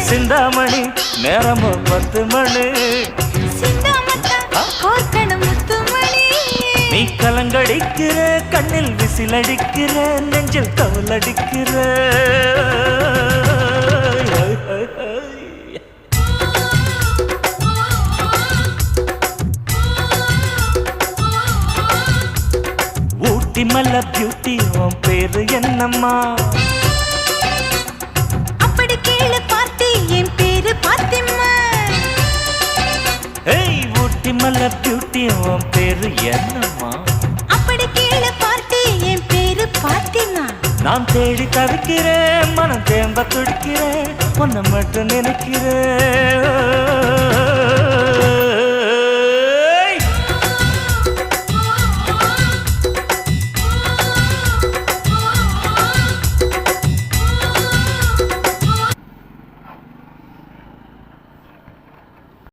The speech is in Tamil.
சிந்தாமணி நேரமோ 10 மணி நீ கலங்கடிக்கிற கண்ணில் விசிலடிக்கிற நெஞ்சில் கவலடிக்கிற ஊட்டி மல்ல பியூட்டி உன் பேரு என்னம்மா அப்படி கேளு பார்த்தி என் பேரு பாத்திமா ஏய் ஊட்டி மல்ல பியூட்டி உன் பேரு என்னம்மா அப்படி கேளு பார்த்தி என் பேரு பாத்திமா நான் தேடி தவிக்கிறேன் மனம் தேம்ப துடிக்கிறேன் உன்னை மட்டும் நினைக்கிறேன்